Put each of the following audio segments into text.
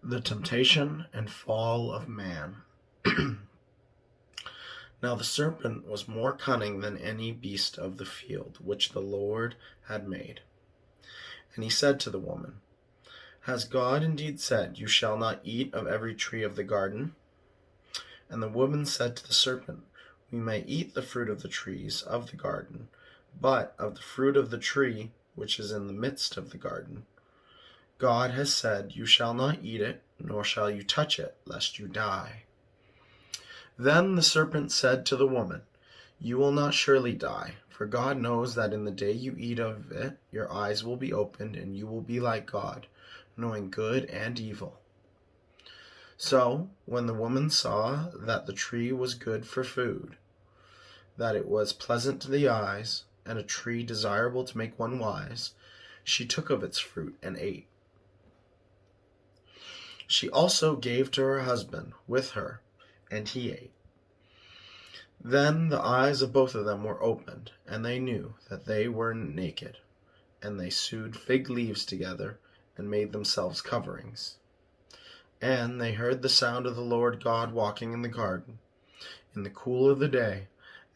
The temptation and fall of man. Now the serpent was more cunning than any beast of the field which the Lord had made. And he said to the woman, Has God indeed said, You shall not eat of every tree of the garden? And the woman said to the serpent, We may eat the fruit of the trees of the garden, but of the fruit of the tree which is in the midst of the garden, God has said, You shall not eat it, nor shall you touch it, lest you die. Then the serpent said to the woman, You will not surely die, for God knows that in the day you eat of it, your eyes will be opened, and you will be like God, knowing good and evil. So, when the woman saw that the tree was good for food, that it was pleasant to the eyes, and a tree desirable to make one wise, she took of its fruit and ate. She also gave to her husband with her, and he ate. Then the eyes of both of them were opened, and they knew that they were naked. And they sewed fig leaves together, and made themselves coverings. And they heard the sound of the Lord God walking in the garden in the cool of the day,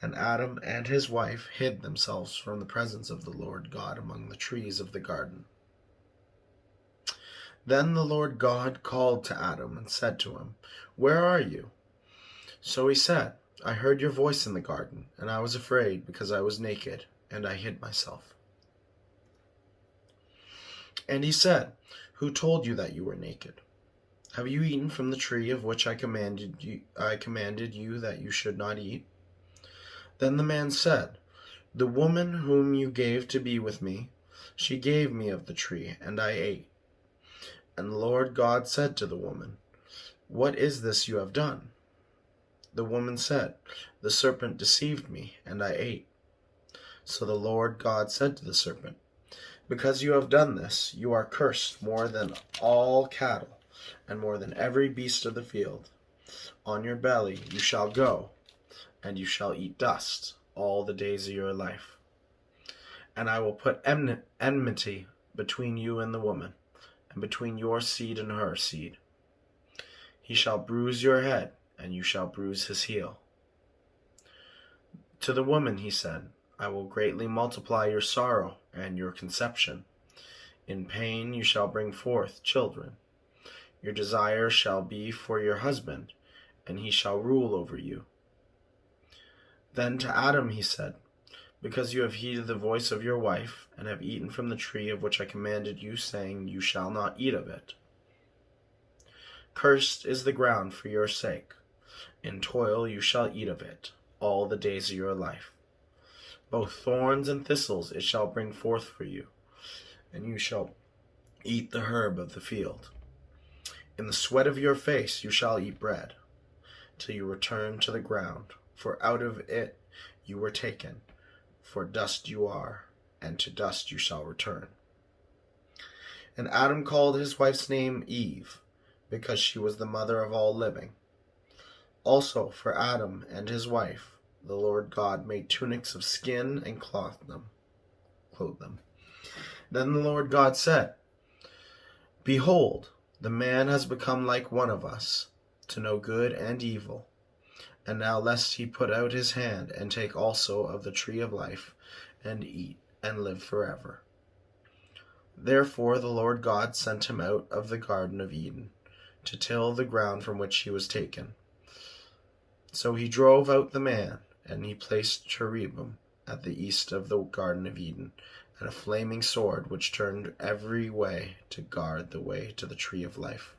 and Adam and his wife hid themselves from the presence of the Lord God among the trees of the garden. Then the Lord God called to Adam and said to him, Where are you? So he said, I heard your voice in the garden, and I was afraid because I was naked, and I hid myself. And he said, Who told you that you were naked? Have you eaten from the tree of which I commanded you that you should not eat? Then the man said, The woman whom you gave to be with me, she gave me of the tree, and I ate. And the Lord God said to the woman, What is this you have done? The woman said, The serpent deceived me, and I ate. So the Lord God said to the serpent, Because you have done this, you are cursed more than all cattle, and more than every beast of the field. On your belly you shall go, and you shall eat dust all the days of your life. And I will put enmity between you and the woman, and between your seed and her seed. He shall bruise your head, and you shall bruise his heel. To the woman he said, I will greatly multiply your sorrow and your conception. In pain you shall bring forth children. Your desire shall be for your husband, and he shall rule over you. Then to Adam he said, Because you have heeded the voice of your wife, and have eaten from the tree of which I commanded you, saying, You shall not eat of it. Cursed is the ground for your sake. In toil you shall eat of it all the days of your life. Both thorns and thistles it shall bring forth for you, and you shall eat the herb of the field. In the sweat of your face you shall eat bread, till you return to the ground, for out of it you were taken. For dust you are, and to dust you shall return. And Adam called his wife's name Eve, because she was the mother of all living. Also for Adam and his wife the Lord God made tunics of skin and clothed them. Then the Lord God said, Behold, the man has become like one of us, to know good and evil. And now lest he put out his hand and take also of the tree of life, and eat, and live forever. Therefore the Lord God sent him out of the Garden of Eden, to till the ground from which he was taken. So he drove out the man, and he placed cherubim at the east of the Garden of Eden, and a flaming sword which turned every way to guard the way to the tree of life.